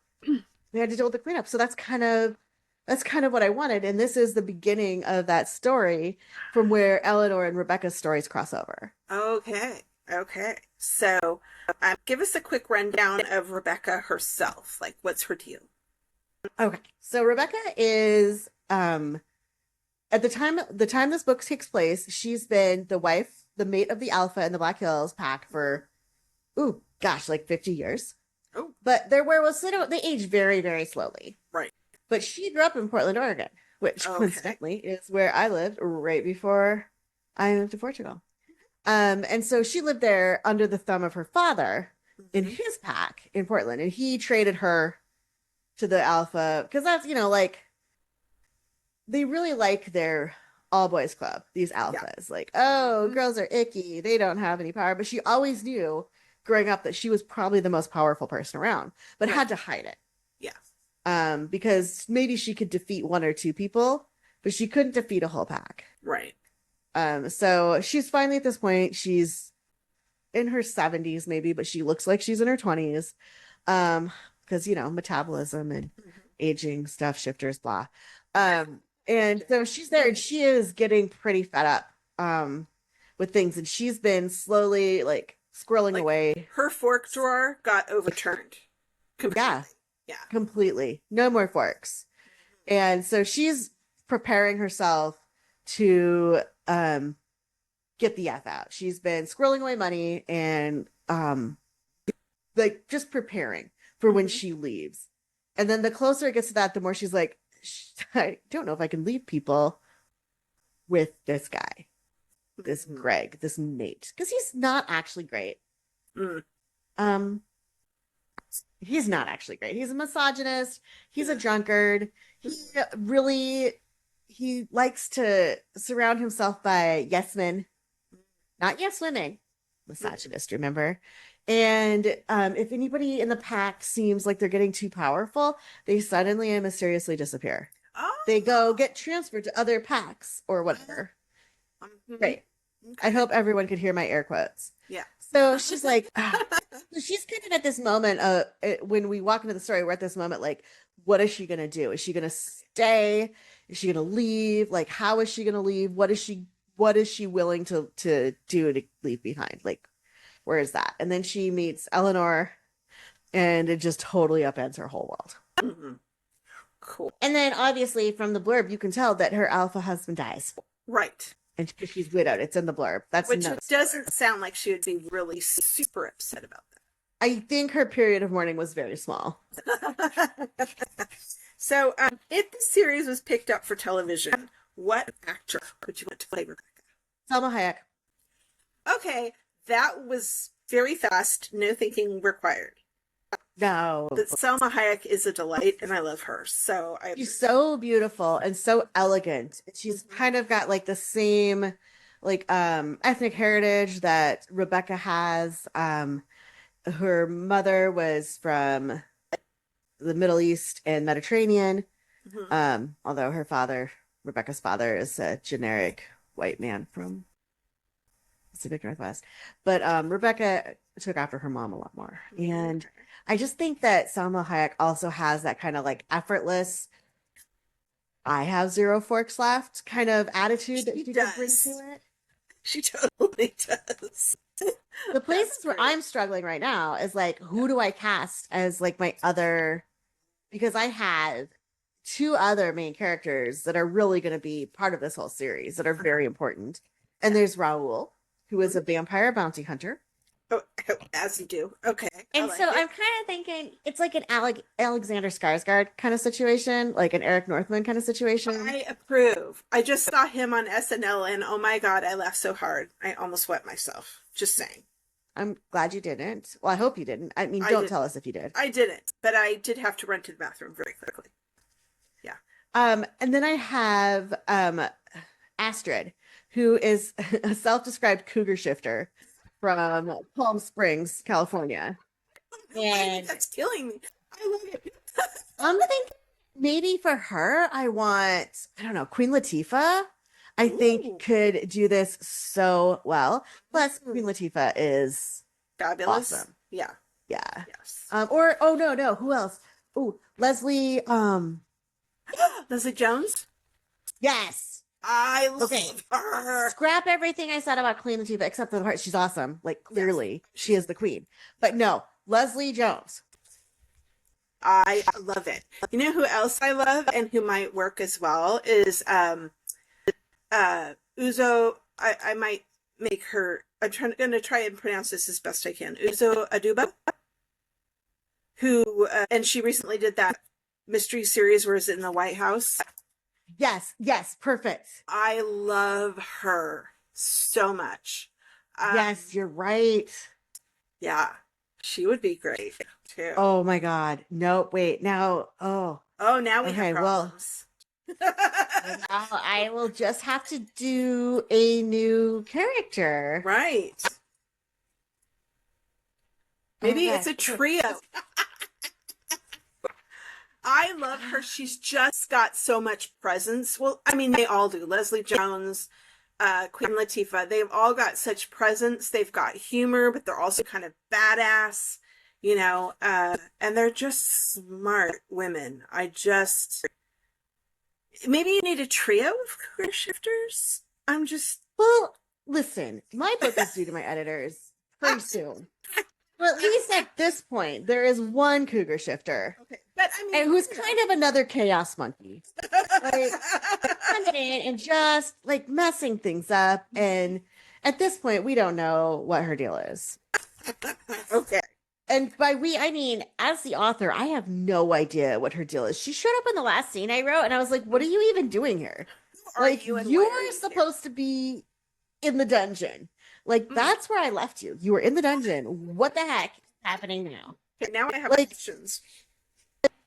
They had to deal with the cleanup. So that's kind of what I wanted. And this is the beginning of that story from where Eleanor and Rebecca's stories cross over. Okay. So give us a quick rundown of Rebecca herself. Like, what's her deal? Okay. So Rebecca is, at the time this book takes place, she's been the mate of the Alpha in the Black Hills pack for, like 50 years. Oh. But their werewolves, they age very, very slowly. Right. But she grew up in Portland, Oregon, which coincidentally is where I lived right before I moved to Portugal. And so she lived there under the thumb of her father in his pack in Portland. And he traded her to the Alpha because that's, like, they really like their all boys club, these alphas. Yeah. Like, girls are icky. They don't have any power. But she always knew growing up that she was probably the most powerful person around, but had to hide it. Yeah. Because maybe she could defeat one or two people, but she couldn't defeat a whole pack. Right. So she's finally at this point, she's in her 70s maybe, but she looks like she's in her 20s. Because, metabolism and aging, stuff, shifters, blah. And so she's there and she is getting pretty fed up with things. And she's been slowly, like, squirreling away. Her fork drawer got overturned. Yeah, Yeah. completely. No more forks. And so she's preparing herself to get the F out. She's been squirreling away money and like just preparing for when she leaves. And then the closer it gets to that, the more she's like, I don't know if I can leave people with this guy, this Greg, this Nate, because he's not actually great. He's not actually great. He's a misogynist. He's a drunkard. He likes to surround himself by yes men, not yes women. Misogynist, remember? And if anybody in the pack seems like they're getting too powerful, they suddenly and mysteriously disappear. Oh. They go get transferred to other packs or whatever. Right. Okay. I hope everyone could hear my air quotes. Yeah. So she's like, she's kind of at this moment when we walk into the story, we're at this moment like, what is she going to do? Is she going to stay? Is she going to leave? Like, how is she going to leave? What is she willing to do to leave behind? Like, where is that? And then she meets Eleanor and it just totally upends her whole world. Cool. And then obviously from the blurb, you can tell that her alpha husband dies. Right. And she's widowed. It's in the blurb. Which doesn't sound like she would be really super upset about that. I think her period of mourning was very small. So, if the series was picked up for television, what actor would you want to play Rebecca? Salma Hayek. Okay, that was very fast. No thinking required. No. But Salma Hayek is a delight, and I love her. She's so beautiful and so elegant. She's kind of got like the same like ethnic heritage that Rebecca has. Her mother was from the Middle East and Mediterranean. Although Rebecca's father is a generic white man from Pacific Northwest. But Rebecca took after her mom a lot more. And I just think that Salma Hayek also has that kind of like effortless, I have zero forks left kind of attitude that she could bring to it. She totally does. The places where I'm struggling right now is like, who do I cast as like my other, because I have two other main characters that are really going to be part of this whole series that are very important. And there's Raul, who is a vampire bounty hunter. Oh, as you do. Okay. And so I'm kind of thinking it's like an Alexander Skarsgård kind of situation, like an Eric Northman kind of situation. I approve. I just saw him on SNL and oh my God, I laughed so hard. I almost wet myself. Just saying. I'm glad you didn't. Well, I hope you didn't. I mean, don't tell us if you did. I didn't, but I did have to run to the bathroom very quickly. Yeah. And then I have Astrid, who is a self-described cougar shifter from Palm Springs, California. And that's killing me. I love it. I'm thinking maybe for her, I don't know, Queen Latifah, I think could do this so well. Plus, Queen Latifah is fabulous. Awesome. Yeah. Yeah. Yes. No, who else? Oh, Leslie. Leslie Jones? Yes. I love her. Scrap everything I said about Queen Latifah except for the part she's awesome. Like clearly she is the queen. But no, Leslie Jones. I love it. You know who else I love and who might work as well is Uzo. I might make her. I'm going to try and pronounce this as best I can. Uzo Aduba, who and she recently did that mystery series where it's in the White House. Yes, perfect. I love her so much. Yes, you're right. Yeah, she would be great too. Oh my God. No, wait. Now, now we have problems. Well, now I will just have to do a new character. Right. Maybe it's a trio. I love her. She's just got so much presence. Well, I mean, they all do. Leslie Jones, Queen Latifah, they've all got such presence. They've got humor, but they're also kind of badass, and they're just smart women. Maybe you need a trio of career shifters. Well, listen, my book is due to my editors pretty soon. Well, at least at this point, there is one cougar shifter. Okay. But I mean, and who's kind of another chaos monkey. Like, coming in and just like messing things up. And at this point, we don't know what her deal is. Okay. And by we, I mean, as the author, I have no idea what her deal is. She showed up in the last scene I wrote, and I was like, what are you even doing here? Like, you were supposed to be in the dungeon. Like, that's where I left you. You were in the dungeon. What the heck is happening now? Okay, now I have questions.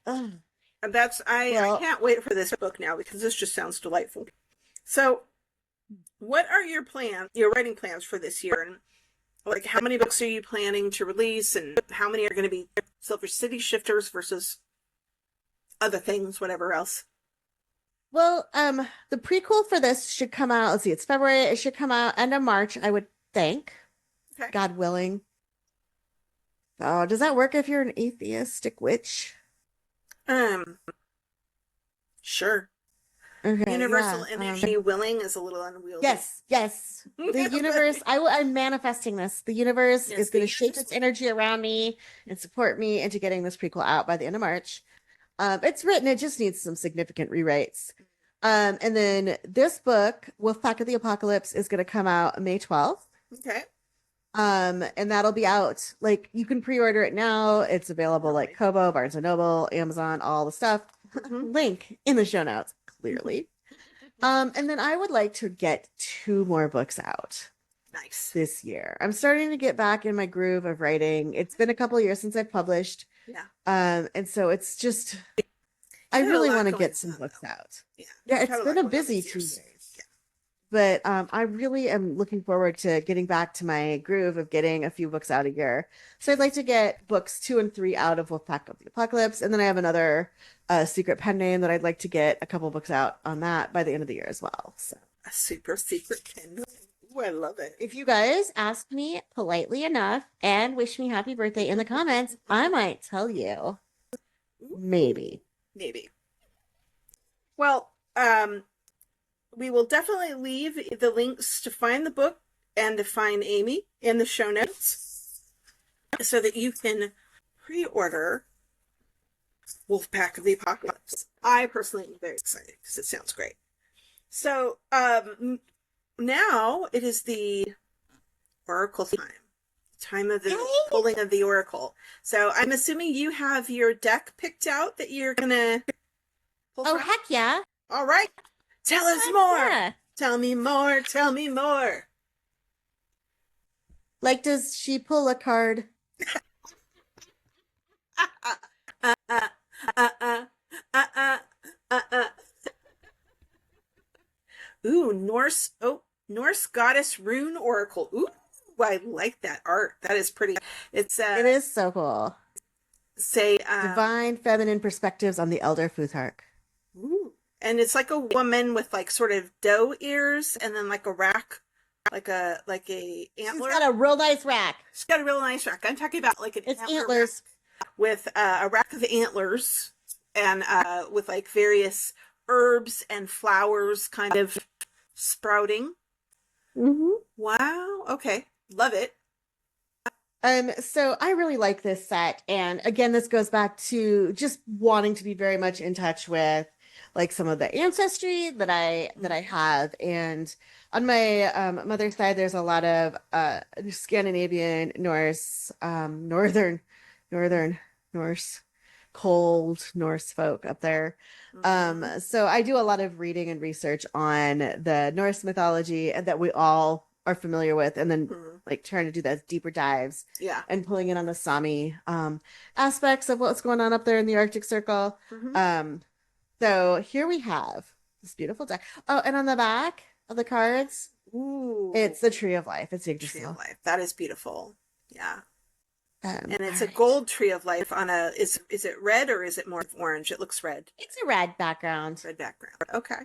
And that's, I can't wait for this book now because this just sounds delightful. So, what are your writing plans for this year? And like, how many books are you planning to release? And how many are going to be Silver City shifters versus other things, whatever else? Well, the prequel for this should come out. Let's see, it's February. It should come out end of March, I would think. Okay. God willing. Oh, does that work if you're an atheistic witch? Sure. Okay, Universal energy willing is a little unwieldy. Yes. The universe, I'm manifesting this. The universe is going to shape its energy around me and support me into getting this prequel out by the end of March. It's written, it just needs some significant rewrites. And then this book, Wolfpack of the Apocalypse, is going to come out May 12th. Okay. And that'll be out. Like, you can pre-order it now. It's available like Kobo, Barnes & Noble, Amazon, all the stuff. Link in the show notes, clearly. And then I would like to get 2 more books out. Nice. This year. I'm starting to get back in my groove of writing. It's been a couple of years since I've published. Yeah. And so it's just, I really want to get some books out. Yeah, it's been a busy 2 years. Yeah. But I really am looking forward to getting back to my groove of getting a few books out a year. So I'd like to get books 2 and 3 out of Wolfpack of the Apocalypse. And then I have another secret pen name that I'd like to get a couple books out on that by the end of the year as well. So a super secret pen name. Ooh, I love it. If you guys ask me politely enough and wish me happy birthday in the comments, I might tell you. Maybe. Well, we will definitely leave the links to find the book and to find Amy in the show notes so that you can pre-order Wolfpack of the Apocalypse. I personally am very excited because it sounds great. So, now it is the Oracle time of the pulling of the Oracle. So I'm assuming you have your deck picked out that you're gonna pull from? Heck yeah. All right. Tell us more. Yeah. Tell me more. Like, does she pull a card? Ooh, Norse goddess rune oracle. Ooh, I like that art. That is pretty. It is so cool. Say divine feminine perspectives on the elder Futhark. Ooh. And it's like a woman with like sort of doe ears and then like a rack, like a antler. She's got a real nice rack. She's got a real nice rack. I'm talking about like it's antlers with a rack of antlers and with like various herbs and flowers kind of sprouting. Wow. Okay. Love it. So I really like this set. And again, this goes back to just wanting to be very much in touch with like some of the ancestry that I have. And on my mother's side, there's a lot of Scandinavian, Norse, northern Norse, cold Norse folk up there. So I do a lot of reading and research on the Norse mythology and that we all are familiar with, and then like trying to do those deeper dives and pulling in on the Sami aspects of what's going on up there in the Arctic Circle. So here we have this beautiful deck. Oh, and on the back of the cards, it's the Tree of Life. It's Tree of Life. That is beautiful. Yeah. And it's a right. gold Tree of Life on a, is it red or is it more orange? It looks red. It's a red background. Red background. Okay.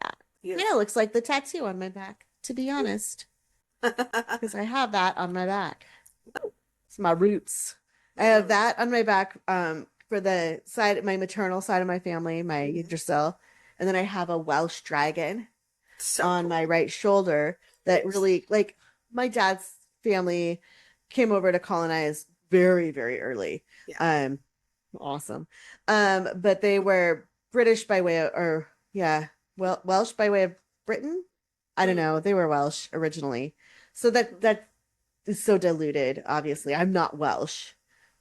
Yeah. It looks like the tattoo on my back, to be honest. Because I have that on my back. It's my roots. I have that on my back for the side, my maternal side of my family, my Yggdrasil. And then I have a Welsh dragon on my right shoulder that really, like, my dad's family came over to colonize very, very early. Yeah. Awesome. But they were British by way of, or yeah, well, Welsh by way of Britain. I don't know. They were Welsh originally. So that is so diluted, obviously. I'm not Welsh,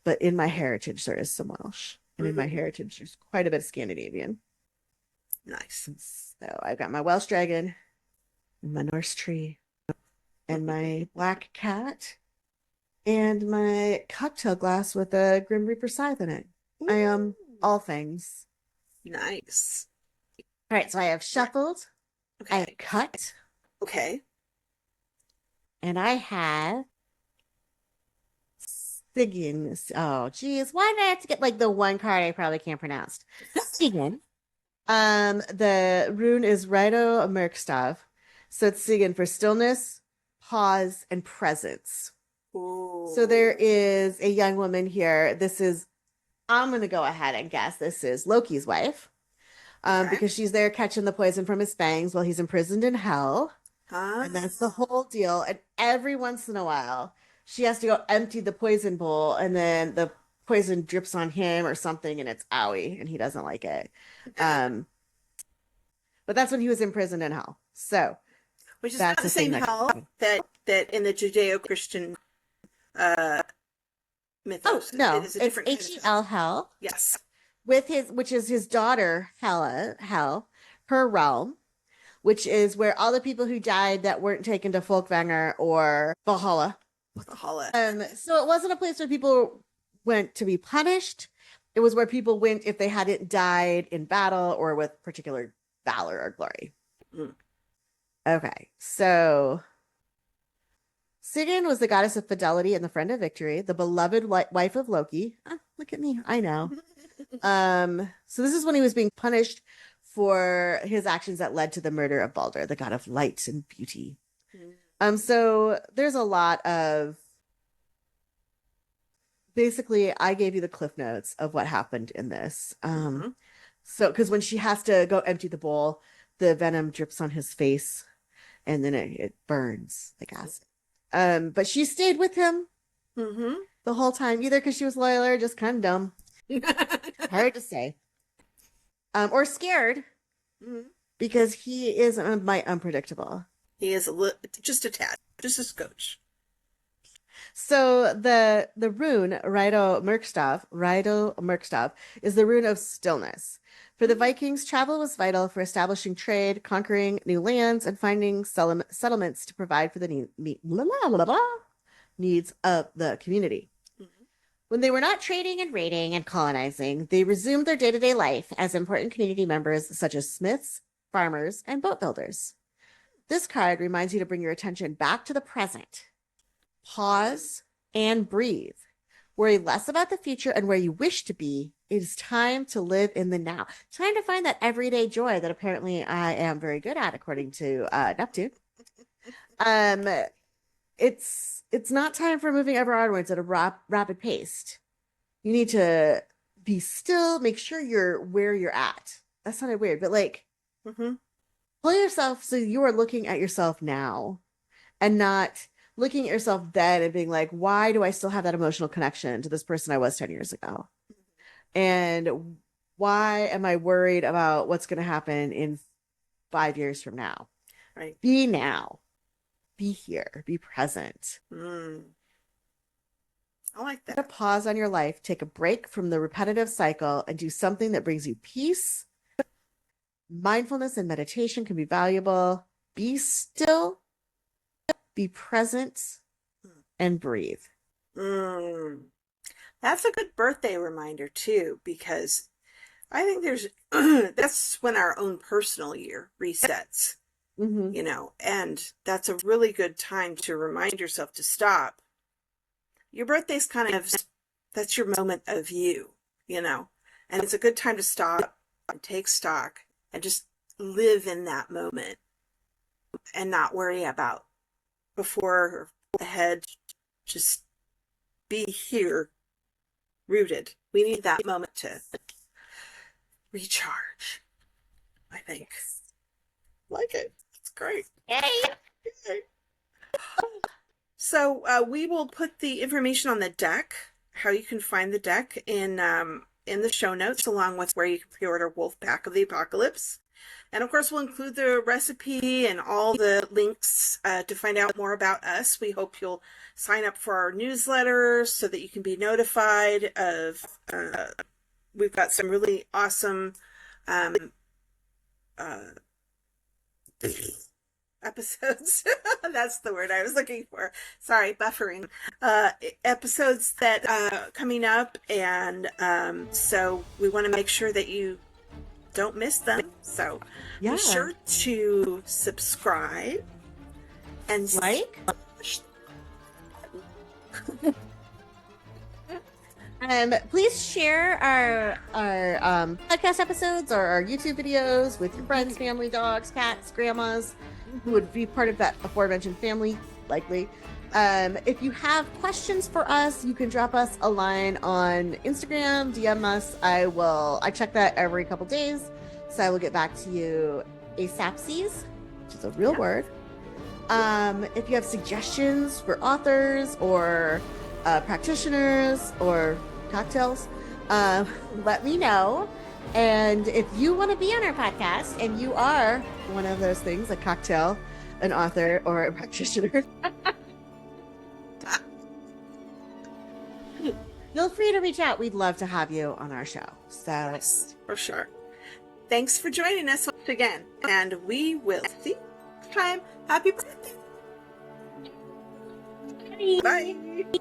but in my heritage there is some Welsh. And in my heritage there's quite a bit of Scandinavian. Nice. So I've got my Welsh dragon and my Norse tree and my black cat and my cocktail glass with a Grim Reaper scythe in it. I am all things. Nice. All right, so I have shuffled, Okay. I have cut, Okay. and I have Sigyn. Oh, geez, why did I have to get like the one card I probably can't pronounce? Sigyn. The rune is Rito Merkstav. So it's Sigyn for stillness, pause, and presence. Ooh. So there is a young woman here. I'm going to go ahead and guess this is Loki's wife. Because she's there catching the poison from his fangs while he's imprisoned in hell. And that's the whole deal. And every once in a while, she has to go empty the poison bowl, and then the poison drips on him or something, and it's owie, and he doesn't like it. But that's when he was imprisoned in hell. So, which is that's not the same hell that in the Judeo-Christian mythos. Oh no, it is a different Hel hell. Yes. Which is his daughter Hel, her realm, which is where all the people who died that weren't taken to Folkvanger or Valhalla. So it wasn't a place where people went to be punished. It was where people went if they hadn't died in battle or with particular valor or glory. Okay, so Sigyn was the goddess of fidelity and the friend of victory, the beloved wife of Loki. Look at me, I know. So this is when he was being punished for his actions that led to the murder of Balder, the god of light and beauty. So there's a lot of, basically, I gave you the cliff notes of what happened in this. So because when she has to go empty the bowl, the venom drips on his face, and then it burns like acid. But she stayed with him the whole time, either because she was loyal or just kind of dumb. Hard to say. Or scared, because he is unpredictable. He is just a tad, just a scotch. So the rune Rito Merkstav is the rune of stillness. For the Vikings, travel was vital for establishing trade, conquering new lands, and finding settlements to provide for the needs of the community. When they were not trading and raiding and colonizing, they resumed their day-to-day life as important community members such as smiths, farmers, and boat builders. This card reminds you to bring your attention back to the present. Pause and breathe. Worry less about the future and where you wish to be. It is time to live in the now. Time to find that everyday joy that apparently I am very good at, according to Neptune. It's not time for moving ever onwards at a rapid pace. You need to be still, make sure you're where you're at. That sounded weird, but like, pull yourself so you are looking at yourself now and not looking at yourself then and being like, why do I still have that emotional connection to this person I was 10 years ago? And why am I worried about what's going to happen in 5 years from now? Right. Be now. Be here. Be present. I like that. Take a pause on your life. Take a break from the repetitive cycle and do something that brings you peace. Mindfulness and meditation can be valuable. Be still. Be present. And breathe. That's a good birthday reminder too, because I think there's that's when our own personal year resets. You know, and that's a really good time to remind yourself to stop. Your birthday's kind of, that's your moment of you know, and it's a good time to stop and take stock and just live in that moment and not worry about before or ahead. Just be here, rooted. We need that moment to recharge, I think. Like it. It's great. Yay. So we will put the information on the deck, how you can find the deck in the show notes, along with where you can pre-order Wolfpack of the Apocalypse. And of course, we'll include the recipe and all the links to find out more about us. We hope you'll sign up for our newsletter so that you can be notified of. We've got some really awesome episodes. That's the word I was looking for. Sorry, buffering. Episodes that coming up, and so we want to make sure that you don't miss them. So be sure to subscribe and like. Please share our podcast episodes or our YouTube videos with your friends, family, dogs, cats, grandmas, who would be part of that aforementioned family, likely. If you have questions for us, you can drop us a line on Instagram, DM us. I check that every couple days, so I will get back to you ASAPsies, which is a real word. If you have suggestions for authors or practitioners or cocktails, let me know. And if you want to be on our podcast and you are one of those things, a cocktail, an author, or a practitioner, feel free to reach out. We'd love to have you on our show. So yes, for sure. Thanks for joining us once again, and we will see you next time. Happy birthday. Bye. Bye.